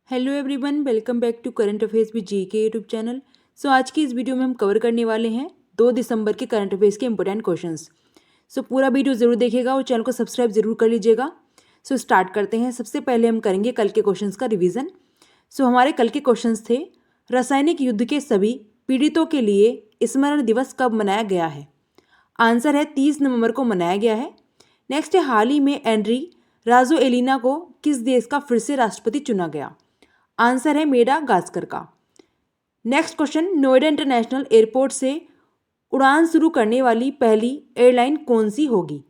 Hello everyone, welcome back to current affairs with G K YouTube channel. सो आज की इस video में हम कवर करने वाले हैं 2 दिसंबर के करंट अफेयर्स के इंपॉर्टेंट क्वेश्चंस। सो पूरा वीडियो ज़रूर देखिएगा और चैनल को सब्सक्राइब जरूर कर लीजिएगा। सो स्टार्ट करते हैं। सबसे पहले हम करेंगे कल के क्वेश्चंस का रिवीजन। सो हमारे कल के क्वेश्चंस थे, रासायनिक युद्ध के सभी पीड़ितों के लिए स्मरण दिवस कब मनाया गया है? आंसर है 30 नवंबर को मनाया गया है। नेक्स्ट है, हाल ही में एंड्री राजोएलिना को किस देश का फिर से राष्ट्रपति चुना गया? आंसर है मेडागास्कर का। Next question, Noida international airport से उड़ान शुरू करने वाली पहली एयरलाइन कौन सी होगी?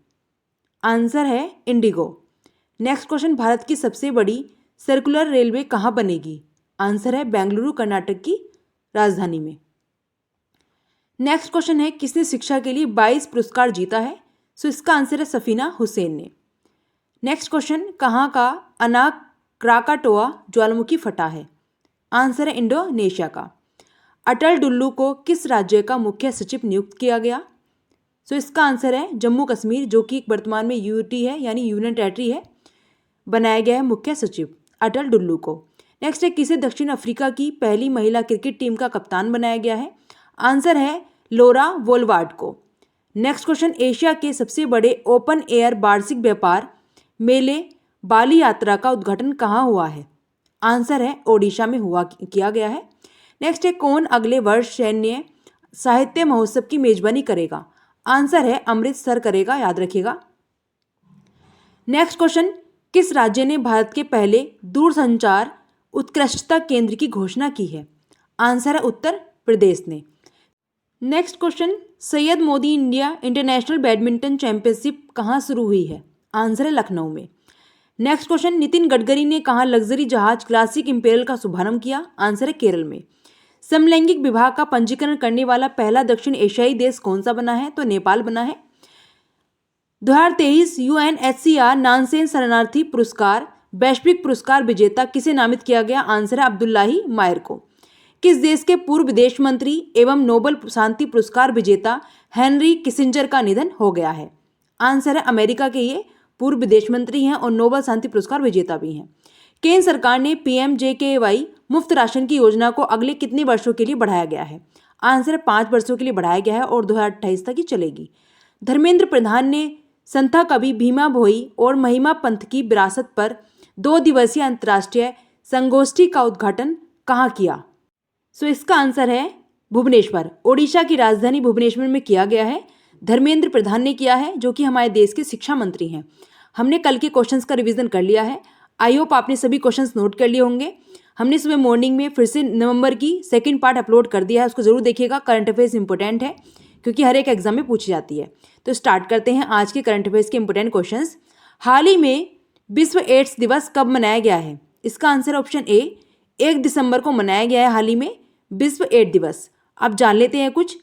आंसर है इंडिगो। नेक्स्ट क्वेश्चन, भारत की सबसे बड़ी सर्कुलर रेलवे कहाँ बनेगी? आंसर है बेंगलुरु, कर्नाटक की राजधानी में। नेक्स्ट क्वेश्चन है, किसने शिक्षा के लिए 22 पुरस्कार जीता है? सो इसका आंसर है सफीना हुसैन ने। नेक्स्ट क्वेश्चन, कहाँ का अनाक क्राकाटोआ ज्वालामुखी फटा है? आंसर है इंडोनेशिया का। अटल डुल्लू को किस राज्य का मुख्य सचिव नियुक्त किया गया? सो इसका आंसर है जम्मू कश्मीर, जो कि वर्तमान में यूटी है यानी यूनियन टेरिटरी है, बनाया गया है मुख्य सचिव अटल डुल्लू को। नेक्स्ट है, किसे दक्षिण अफ्रीका की पहली महिला क्रिकेट टीम का कप्तान बनाया गया है? आंसर है लोरा वोलवार्ड को। नेक्स्ट क्वेश्चन, एशिया के सबसे बड़े ओपन एयर वार्षिक व्यापार मेले बाली यात्रा का उद्घाटन कहाँ हुआ है? आंसर है ओडिशा में किया गया है। नेक्स्ट है, कौन अगले वर्ष सैन्य साहित्य महोत्सव की मेजबानी करेगा? आंसर है अमृतसर करेगा, याद रखिएगा। नेक्स्ट क्वेश्चन, किस राज्य ने भारत के पहले दूरसंचार उत्कृष्टता केंद्र की घोषणा की है? आंसर है उत्तर प्रदेश ने। Next question, Syed Modi India international badminton championship कहाँ शुरू हुई है? आंसर है लखनऊ में। नेक्स्ट क्वेश्चन, नितिन गडकरी ने कहाँ लग्जरी जहाज क्लासिक इंपेरियल का शुभारंभ किया? आंसर है केरल में। समलैंगिक विवाह का पंजीकरण करने वाला पहला दक्षिण एशियाई देश कौन सा बना है? तो नेपाल बना है। 2023 यूएनएचसीआर नानसेन शरणार्थी पुरस्कार वैश्विक पुरस्कार विजेता किसे नामित किया गया? आंसर है अब्दुल्लाही मायर को। किस देश के पूर्व विदेश मंत्री एवं नोबेल शांति पुरस्कार विजेता हेनरी किसिंजर का निधन हो गया है? आंसर है अमेरिका के ये पूर्व विदेश मंत्री हैं और नोबेल शांति पुरस्कार विजेता भी हैं। केंद्र सरकार ने पीएमजेकेवाई मुफ्त राशन की योजना को अगले कितने वर्षों के लिए बढ़ाया गया है? आंसर है 5 वर्षों के लिए बढ़ाया गया है और 2028 तक ही चलेगी। धर्मेंद्र प्रधान ने संथा कवि भीमा भोई और महिमा पंथ की विरासत पर 2 दिवसीय अंतर्राष्ट्रीय संगोष्ठी का उद्घाटन कहाँ किया? सो इसका आंसर है भुवनेश्वर, ओडिशा की राजधानी भुवनेश्वर में किया गया है। धर्मेंद्र प्रधान ने किया है, जो कि हमारे देश के शिक्षा मंत्री हैं। हमने कल के क्वेश्चंस का रिवीजन कर लिया है। आई होप आपने सभी क्वेश्चंस नोट कर लिए होंगे। हमने सुबह मॉर्निंग में फिर से नवंबर की सेकंड पार्ट अपलोड कर दिया है, उसको जरूर देखिएगा। करंट अफेयर्स इंपॉर्टेंट है क्योंकि हर एक एग्जाम में पूछी जाती है। तो स्टार्ट करते हैं आज के करंट अफेयर्स के इंपॉर्टेंट क्वेश्चंस। हाल ही में विश्व एड्स दिवस कब मनाया गया है? इसका आंसर ऑप्शन ए 1 दिसंबर को मनाया गया है हाल ही में विश्व एड्स दिवस। अब जान लेते हैं कुछ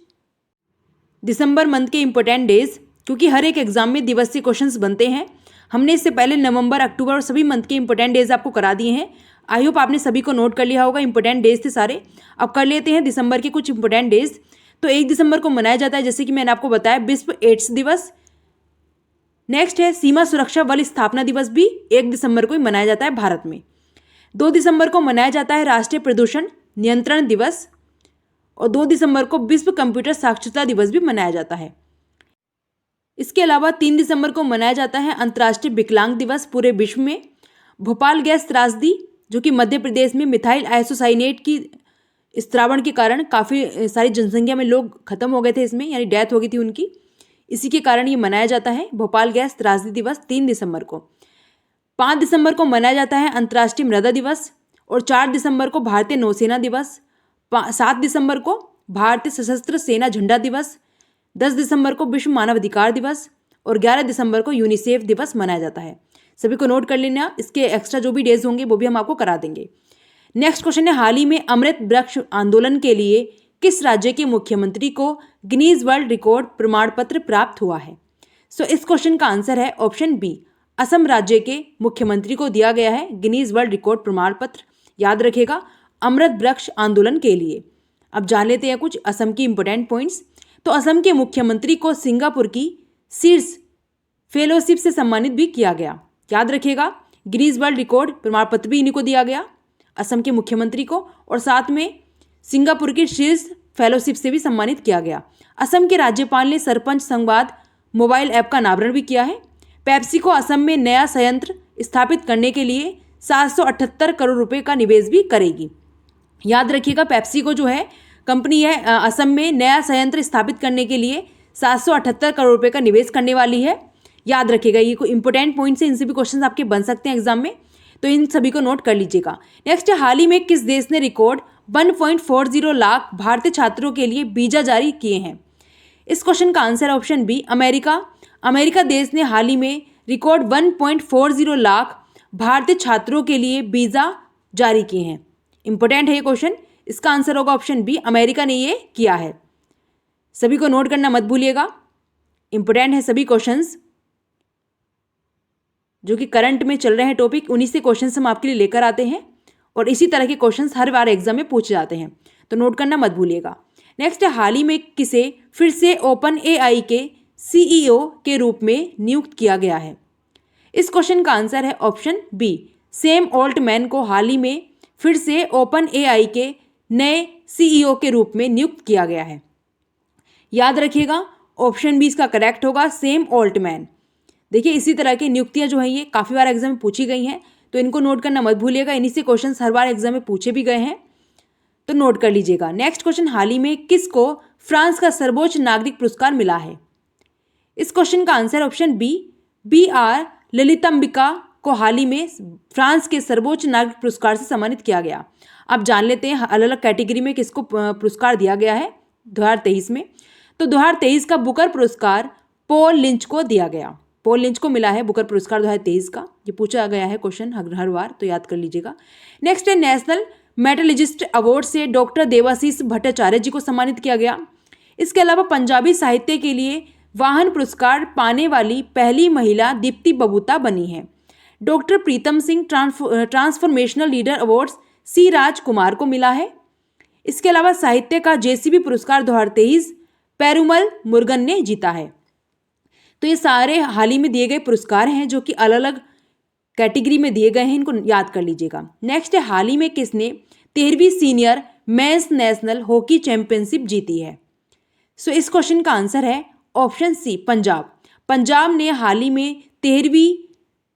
दिसंबर मंथ के इंपॉर्टेंट डेज, क्योंकि हर एक एग्जाम में दिवस से क्वेश्चंस बनते हैं। हमने इससे पहले नवंबर, अक्टूबर और सभी मंथ के इंपॉर्टेंट डेज आपको करा दिए हैं। आई होप आपने सभी को नोट कर लिया होगा, इंपॉर्टेंट डेज थे सारे। अब कर लेते हैं दिसंबर के कुछ इंपॉर्टेंट डेज। तो 1 दिसंबर को मनाया जाता है, जैसे कि मैंने आपको बताया, विश्व एड्स दिवस। नेक्स्ट है सीमा सुरक्षा बल स्थापना दिवस, भी 1 दिसंबर को ही मनाया जाता है भारत में। 2 दिसंबर को मनाया जाता है राष्ट्रीय प्रदूषण नियंत्रण दिवस और 2 दिसंबर को विश्व कंप्यूटर साक्षरता दिवस भी मनाया जाता है। इसके अलावा 3 दिसंबर को मनाया जाता है अंतर्राष्ट्रीय विकलांग दिवस पूरे विश्व में। भोपाल गैस त्रासदी, जो कि मध्य प्रदेश में मिथाइल आइसोसाइनेट की स्त्रावण के कारण काफ़ी सारी जनसंख्या में लोग खत्म हो गए थे, इसमें यानी डेथ हो गई थी उनकी, इसी के कारण ये मनाया जाता है भोपाल गैस त्रासदी दिवस 3 दिसंबर को। 5 दिसंबर को मनाया जाता है अंतर्राष्ट्रीय मृदा दिवस और 4 दिसंबर को भारतीय नौसेना दिवस। 7 दिसंबर को भारतीय सशस्त्र सेना झंडा दिवस। 10 दिसंबर को विश्व मानवाधिकार दिवस और 11 दिसंबर को यूनिसेफ दिवस मनाया जाता है। सभी को नोट कर लेना, इसके एक्स्ट्रा जो भी डेज होंगे वो भी हम आपको करा देंगे। नेक्स्ट क्वेश्चन है, हाल ही में अमृत वृक्ष आंदोलन के लिए किस राज्य के मुख्यमंत्री को गिनीज वर्ल्ड रिकॉर्ड प्रमाण पत्र प्राप्त हुआ है? सो इस क्वेश्चन का आंसर है ऑप्शन बी, असम राज्य के मुख्यमंत्री को दिया गया है गिनीज वर्ल्ड रिकॉर्ड प्रमाण पत्र। याद रखेगा, अमृत वृक्ष आंदोलन के लिए। अब जान लेते हैं कुछ असम की इंपॉर्टेंट पॉइंट्स। तो असम के मुख्यमंत्री को सिंगापुर की शीर्ष फेलोशिप से सम्मानित भी किया गया। याद रखिएगा, गिनीज वर्ल्ड रिकॉर्ड प्रमाण पत्र भी इन्हीं को दिया गया। असम के मुख्यमंत्री को, और साथ में सिंगापुर की शीर्ष फेलोशिप से भी सम्मानित किया गया। असम के राज्यपाल ने सरपंच संवाद मोबाइल ऐप का अनावरण भी किया है। पेप्सी को असम में नया संयंत्र स्थापित करने के लिए 778 करोड़ रुपए का निवेश भी करेगी। याद रखिएगा, पेप्सी को जो है कंपनी है असम में नया संयंत्र स्थापित करने के लिए 778 करोड़ रुपए का निवेश करने वाली है। याद रखिएगा, ये कोई इंपॉर्टेंट पॉइंट्स है, इनसे भी क्वेश्चन आपके बन सकते हैं एग्जाम में, तो इन सभी को नोट कर लीजिएगा। नेक्स्ट, हाल ही में किस देश ने रिकॉर्ड 1.40 लाख भारतीय छात्रों के लिए वीजा जारी किए हैं? इस क्वेश्चन का answer option B, America. America देश ने हाल ही में रिकॉर्ड 1.40 लाख भारतीय छात्रों के लिए वीजा जारी किए हैं। इंपॉर्टेंट है ये क्वेश्चन, इसका आंसर होगा ऑप्शन बी, अमेरिका ने ये किया है। सभी को नोट करना मत भूलिएगा, इंपॉर्टेंट है सभी क्वेश्चंस जो कि करंट में चल रहे हैं टॉपिक, उन्हीं से क्वेश्चंस हम आपके लिए लेकर आते हैं और इसी तरह के क्वेश्चंस हर बार एग्जाम में पूछे जाते हैं, तो नोट करना मत भूलिएगा। नेक्स्ट, हाल ही में किसे फिर से ओपन एआई के सीईओ के रूप में नियुक्त किया गया है? इस क्वेश्चन का आंसर है ऑप्शन बी, सैम ऑल्टमैन को हाल ही में फिर से ओपन एआई के नए सीईओ के रूप में नियुक्त किया गया है। याद रखिएगा, ऑप्शन बी इसका करेक्ट होगा, सैम ऑल्टमैन। देखिए, इसी तरह की नियुक्तियां जो हैं ये काफ़ी बार एग्जाम में पूछी गई हैं, तो इनको नोट करना मत भूलिएगा, इन्हीं से क्वेश्चन हर बार एग्जाम में पूछे भी गए हैं, तो नोट कर लीजिएगा। नेक्स्ट क्वेश्चन, हाल ही में किसको फ्रांस का सर्वोच्च नागरिक पुरस्कार मिला है? इस क्वेश्चन का आंसर ऑप्शन बी, BR ललितंबिका को हाल ही में फ्रांस के सर्वोच्च नागरिक पुरस्कार से सम्मानित किया गया। आप जान लेते हैं अलग अलग कैटेगरी में किसको पुरस्कार दिया गया है 2023 में। तो 2023 का बुकर पुरस्कार पॉल लिंच को दिया गया। पॉल लिंच को मिला है बुकर पुरस्कार 2023 का। ये पूछा गया है क्वेश्चन हर बार, तो याद कर लीजिएगा। नेक्स्ट है, नेशनल मेटलर्जिस्ट अवार्ड से डॉक्टर देवाशीष भट्टाचार्य जी को सम्मानित किया गया। इसके अलावा पंजाबी साहित्य के लिए वाहन पुरस्कार पाने वाली पहली महिला दीप्ति बबूता बनी है। Doctor Pritam Singh transformational leader award सी राज कुमार को मिला है। इसके अलावा साहित्य का JCB पुरस्कार 2023 पेरुमल मुरुगन ने जीता है। तो ये सारे हाल ही में दिए गए पुरस्कार हैं जो कि अलग अलग कैटेगरी में दिए गए हैं, इनको याद कर लीजिएगा। नेक्स्ट है, हाल ही में किसने 13वीं senior men's national hockey championship जीती है? सो इस क्वेश्चन का आंसर है ऑप्शन सी, पंजाब। पंजाब ने हाल ही में 13वीं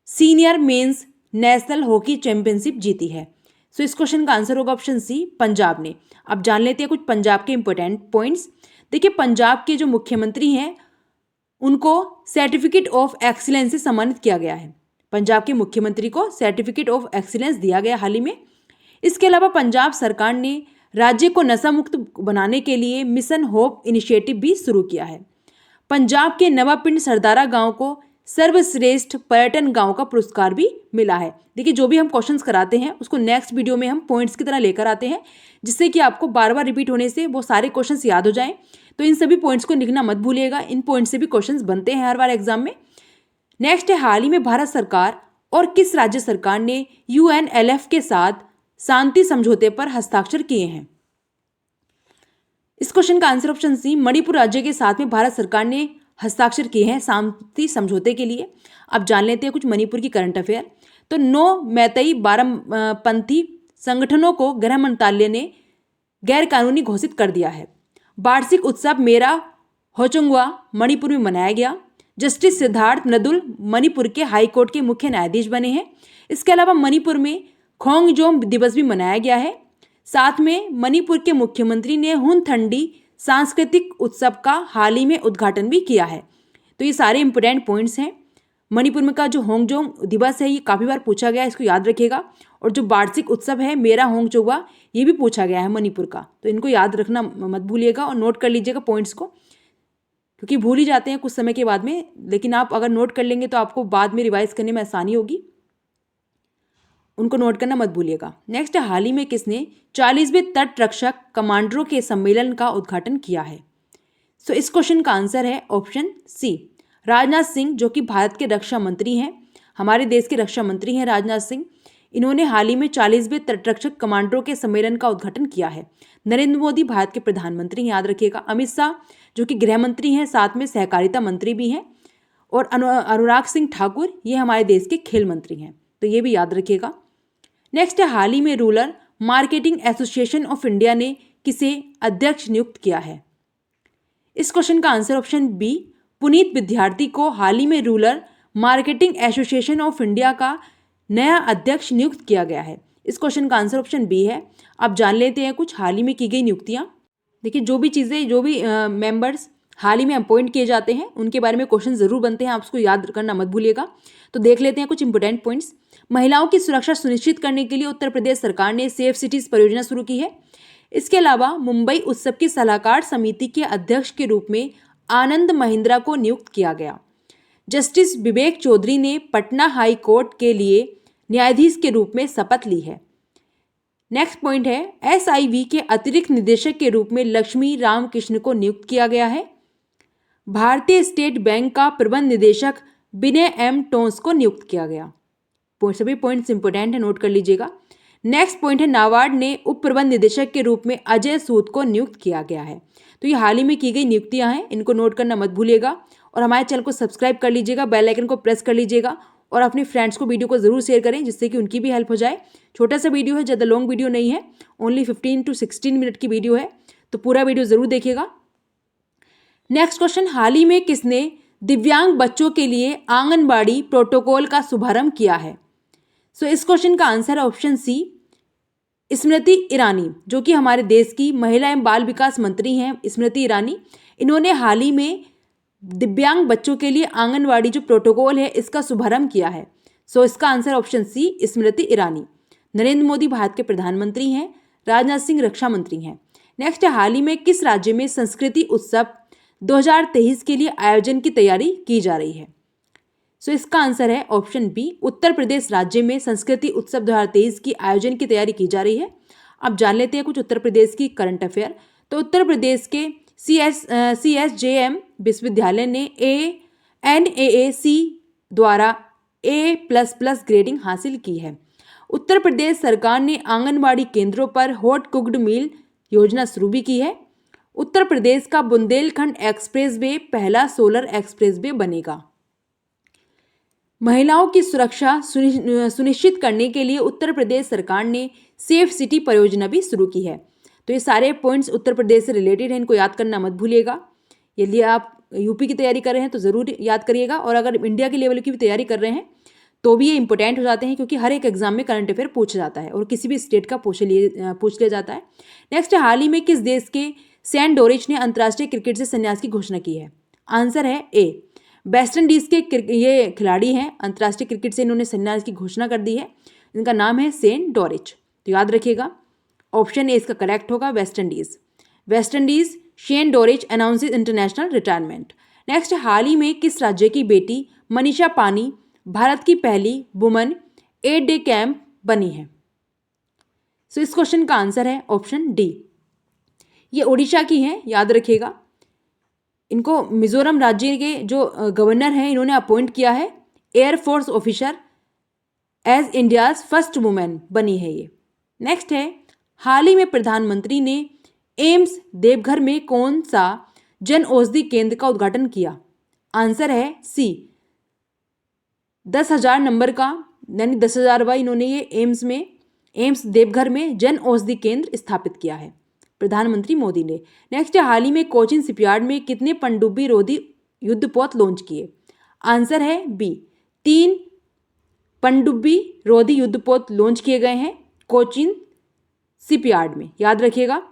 senior men's national hockey championship जीती है। सो इस क्वेश्चन का आंसर होगा ऑप्शन सी, पंजाब ने। अब जान लेते हैं कुछ पंजाब के इंपॉर्टेंट पॉइंट्स। देखिए, पंजाब के जो मुख्यमंत्री हैं उनको सर्टिफिकेट ऑफ एक्सीलेंस से सम्मानित किया गया है। पंजाब के मुख्यमंत्री को सर्टिफिकेट ऑफ एक्सीलेंस दिया गया हाल ही में। इसके अलावा पंजाब सरकार ने राज्य को नशा मुक्त बनाने के लिए मिशन होप इनिशिएटिव भी शुरू किया है। पंजाब के नवापिंड सरदारा गांव को सर्वश्रेष्ठ पर्यटन गांव का पुरस्कार भी मिला है। देखिए, जो भी हम क्वेश्चंस कराते हैं उसको नेक्स्ट वीडियो में हम पॉइंट्स की तरह लेकर आते हैं, जिससे कि आपको बार बार रिपीट होने से वो सारे क्वेश्चंस याद हो जाएं। तो इन सभी पॉइंट्स को लिखना मत भूलिएगा, इन पॉइंट्स से भी क्वेश्चंस बनते हैं हर बार एग्जाम में। नेक्स्ट है, हाल ही में भारत सरकार और किस राज्य सरकार ने UNLF के साथ शांति समझौते पर हस्ताक्षर किए हैं? इस क्वेश्चन का आंसर ऑप्शन सी, मणिपुर राज्य के साथ में भारत सरकार ने हस्ताक्षर किए हैं शांति समझौते के लिए। अब जान लेते हैं कुछ मणिपुर की करंट अफेयर। तो 9 मैतेई बारहपंथी संगठनों को गृह मंत्रालय ने गैर कानूनी घोषित कर दिया है। वार्षिक उत्सव मेरा होचुंगवा मणिपुर में मनाया गया। जस्टिस सिद्धार्थ नदुल मणिपुर के हाई कोर्ट के मुख्य न्यायाधीश बने हैं। इसके अलावा मणिपुर में खोंगजोम दिवस भी मनाया गया है। साथ में मणिपुर के मुख्यमंत्री ने हुनथंडी सांस्कृतिक उत्सव का हाल ही में उद्घाटन भी किया है। तो ये सारे इंपॉर्टेंट पॉइंट्स हैं। मणिपुर में का जो होंगजोम दिवस है ये काफ़ी बार पूछा गया है, इसको याद रखिएगा। और जो वार्षिक उत्सव है मेरा होंगचोवा, ये भी पूछा गया है मणिपुर का, तो इनको याद रखना मत भूलिएगा और नोट कर लीजिएगा पॉइंट्स को, क्योंकि भूल ही जाते हैं कुछ समय के बाद में। लेकिन आप अगर नोट कर लेंगे तो आपको बाद में रिवाइज करने में आसानी होगी, उनको नोट करना मत भूलिएगा। नेक्स्ट, हाल ही में किसने 40वें तट रक्षक कमांडरों के सम्मेलन का उद्घाटन किया है? सो इस क्वेश्चन का आंसर है ऑप्शन सी, राजनाथ सिंह, जो कि भारत के रक्षा मंत्री हैं, हमारे देश के रक्षा मंत्री हैं राजनाथ सिंह। इन्होंने हाल ही में 40वें तटरक्षक कमांडरों के सम्मेलन का उद्घाटन किया है। नरेंद्र मोदी भारत के प्रधानमंत्री, याद रखिएगा। अमित शाह जो कि गृह मंत्री हैं, साथ में सहकारिता मंत्री भी हैं। और अनुराग सिंह ठाकुर, ये हमारे देश के खेल मंत्री हैं, तो ये भी याद रखिएगा। नेक्स्ट है हाल ही में rural marketing association of India ने किसे अध्यक्ष नियुक्त किया है? इस क्वेश्चन का आंसर ऑप्शन बी, पुनीत विद्यार्थी को हाल ही में rural marketing association of India का नया अध्यक्ष नियुक्त किया गया है। इस क्वेश्चन का आंसर ऑप्शन बी है। अब जान लेते हैं कुछ हाल ही में की गई नियुक्तियां। देखिए जो भी मेंबर्स हाल ही में अपॉइंट किए जाते हैं उनके बारे में क्वेश्चन जरूर बनते हैं, आप उसको याद करना मत भूलिएगा। तो देख लेते हैं कुछ इंपोर्टेंट पॉइंट्स। महिलाओं की सुरक्षा सुनिश्चित करने के लिए उत्तर प्रदेश सरकार ने सेफ सिटीज परियोजना शुरू की है। इसके अलावा मुंबई उत्सव की सलाहकार समिति के अध्यक्ष के रूप में आनंद महिंद्रा को नियुक्त किया गया। जस्टिस विवेक चौधरी ने पटना हाई कोर्ट के लिए न्यायाधीश के रूप में शपथ ली है। नेक्स्ट पॉइंट है एसआईवी के अतिरिक्त निदेशक के रूप में लक्ष्मी रामकृष्ण को नियुक्त किया गया है। भारतीय स्टेट बैंक का प्रबंध निदेशक विनय एम टोंस को नियुक्त किया गया। सभी पॉइंट्स इंपोर्टेंट है, नोट कर लीजिएगा। नेक्स्ट पॉइंट है नाबार्ड ने उप प्रबंध निदेशक के रूप में अजय सूद को नियुक्त किया गया है। तो ये हाल ही में की गई नियुक्तियां हैं, इनको नोट करना मत भूलिएगा और हमारे चैनल को सब्सक्राइब कर लीजिएगा, बेल आइकन को प्रेस कर लीजिएगा और अपने फ्रेंड्स को वीडियो को जरूर शेयर करें जिससे कि उनकी भी हेल्प हो जाए। छोटा सा वीडियो है, ज़्यादा लॉन्ग वीडियो नहीं है, ओनली 15 to 16 मिनट की वीडियो है, तो पूरा वीडियो जरूर देखिएगा। नेक्स्ट क्वेश्चन, हाल ही में किसने दिव्यांग बच्चों के लिए आंगनबाड़ी प्रोटोकॉल का शुभारंभ किया है? सो इस क्वेश्चन का आंसर है ऑप्शन सी, स्मृति ईरानी, जो कि हमारे देश की महिला एवं बाल विकास मंत्री हैं स्मृति ईरानी। इन्होंने हाल ही में दिव्यांग बच्चों के लिए आंगनवाड़ी जो प्रोटोकॉल है इसका शुभारंभ किया है। सो इसका answer option C, Smriti Irani. Narendra Modi Bharat के प्रधानमंत्री हैं, राजनाथ सिंह रक्षा मंत्री हैं। नेक्स्ट है हाल ही में किस राज्य में संस्कृति उत्सव 2023 के लिए आयोजन की तैयारी की जा रही है? सो इसका आंसर है ऑप्शन बी, उत्तर प्रदेश राज्य में संस्कृति उत्सव 2023 की आयोजन की तैयारी की जा रही है। अब जान लेते हैं कुछ उत्तर प्रदेश की करंट अफेयर। तो उत्तर प्रदेश के CSJM विश्वविद्यालय ने NAAC द्वारा A++ ग्रेडिंग हासिल की है। उत्तर प्रदेश सरकार ने आंगनबाड़ी केंद्रों पर हॉट कुक्ड मील योजना शुरू भी की है। उत्तर प्रदेश का बुंदेलखंड एक्सप्रेसवे पहला सोलर एक्सप्रेसवे बनेगा। महिलाओं की सुरक्षा सुनिश्चित करने के लिए उत्तर प्रदेश सरकार ने सेफ सिटी परियोजना भी शुरू की है। तो ये सारे पॉइंट्स उत्तर प्रदेश से रिलेटेड हैं, इनको याद करना मत भूलिएगा। यदि आप यूपी की तैयारी कर रहे हैं तो ज़रूर याद करिएगा और अगर इंडिया के लेवल की भी तैयारी कर रहे हैं तो भी ये इंपॉर्टेंट हो जाते हैं क्योंकि हर एक एग्जाम में करंट अफेयर पूछा जाता है और किसी भी स्टेट का पूछ लिया जाता है। नेक्स्ट, हाल ही में किस देश के सैन डोरिच ने अंतर्राष्ट्रीय क्रिकेट से संन्यास की घोषणा की है? आंसर है ए, वेस्ट इंडीज के ये खिलाड़ी हैं, अंतर्राष्ट्रीय क्रिकेट से इन्होंने संन्यास की घोषणा कर दी है। इनका नाम है सेन डोरिच। तो याद रखिएगा ऑप्शन ए इसका करेक्ट होगा, West Indies. West Indies Shane Dowrich announces international retirement. Next, हाल ही में किस राज्य की बेटी मनीषा पानी भारत की पहली वुमन 8 डे कैंप बनी है? सो इस क्वेश्चन का आंसर है ऑप्शन डी, ये ओडिशा की हैं, याद रखिएगा। इनको मिजोरम राज्य के जो गवर्नर हैं इन्होंने अपॉइंट किया है। Air force officer as India's first women बनी है ये। नेक्स्ट है, हाल ही में प्रधानमंत्री ने एम्स देवघर में कौन सा जन औषधि केंद्र का उद्घाटन किया? आंसर है सी, 10,000 नंबर का, यानी 10,000वां इन्होंने ये एम्स देवघर में जन औषधि केंद्र स्थापित किया है प्रधानमंत्री मोदी ने। नेक्स्ट, हाल ही में कोचिन शिपयार्ड में कितने पनडुब्बी रोधी युद्धपोत लॉन्च किए? आंसर है बी, 3 पनडुब्बी रोधी युद्धपोत लॉन्च किए गए हैं कोचिन शिपयार्ड में, याद रखिएगा।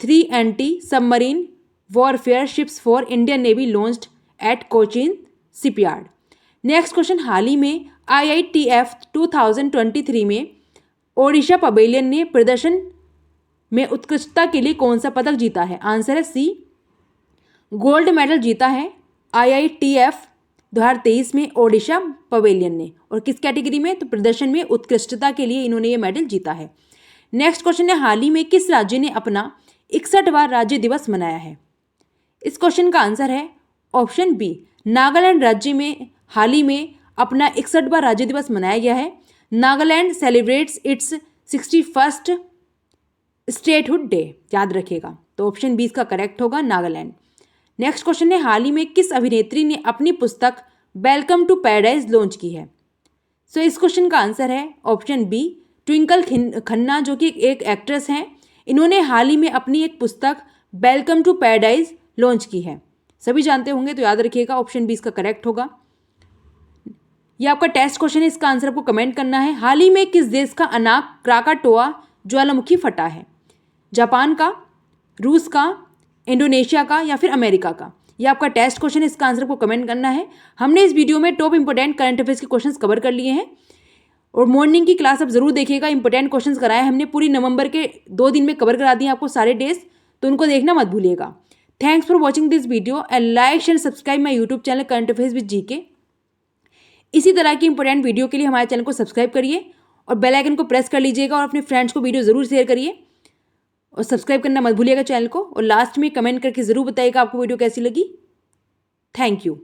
3 anti submarine warfare ships for Indian navy launched at Cochin shipyard. Next question, हाल ही में IITF 2023 में ओडिशा पवेलियन ने प्रदर्शन में उत्कृष्टता के लिए कौन सा पदक जीता है? आंसर है सी, गोल्ड मेडल जीता है IITF 2023 में ओडिशा पवेलियन ने। और किस कैटेगरी में? तो प्रदर्शन में उत्कृष्टता के लिए इन्होंने ये मेडल जीता है। नेक्स्ट क्वेश्चन है, हाल ही में किस राज्य ने अपना 61वां राज्य दिवस मनाया है? इस क्वेश्चन का आंसर है ऑप्शन बी, नागालैंड राज्य में हाल ही में अपना 61वां राज्य दिवस मनाया गया है। Nagaland celebrates it's 61st statehood day, याद रखिएगा। तो ऑप्शन बी इसका करेक्ट होगा, नागालैंड। नेक्स्ट क्वेश्चन है, हाल ही में किस अभिनेत्री ने अपनी पुस्तक वेलकम टू पैराडाइज लॉन्च की है? सो इस क्वेश्चन का आंसर है ऑप्शन बी, ट्विंकल खन्ना जो कि एक एक्ट्रेस हैं, इन्होंने हाल ही में अपनी एक पुस्तक वेलकम टू पैराडाइज लॉन्च की है। सभी जानते होंगे, तो याद रखिएगा ऑप्शन बी इसका करेक्ट होगा। यह आपका टेस्ट क्वेश्चन है, इसका आंसर आपको कमेंट करना है। हाल ही में किस देश का अनाक क्राकाटोआ ज्वालामुखी फटा है? जापान का, रूस का, इंडोनेशिया का या फिर अमेरिका का? यह आपका टेस्ट क्वेश्चन है, इसका आंसर को कमेंट करना है। हमने इस वीडियो में टॉप इंपोर्टेंट करंट अफेयर्स के क्वेश्चंस कवर कर लिए हैं और मॉर्निंग की क्लास आप जरूर देखिएगा। इंपोर्टेंट क्वेश्चंस कराए हमने, पूरी नवंबर के 2 दिन में कवर करा दिए आपको सारे डेज, तो उनको देखना मत भूलिएगा। Thanks for watching this video and like share subscribe my YouTube channel current affairs with GK. इसी तरह की इंपोर्टेंट वीडियो के लिए हमारे चैनल को सब्सक्राइब करिए और बेल आइकन को प्रेस कर लीजिएगा और अपने फ्रेंड्स को वीडियो जरूर शेयर करिए और सब्सक्राइब करना मत भूलिएगा चैनल को। और लास्ट में कमेंट करके ज़रूर बताइएगा आपको वीडियो कैसी लगी। Thank you.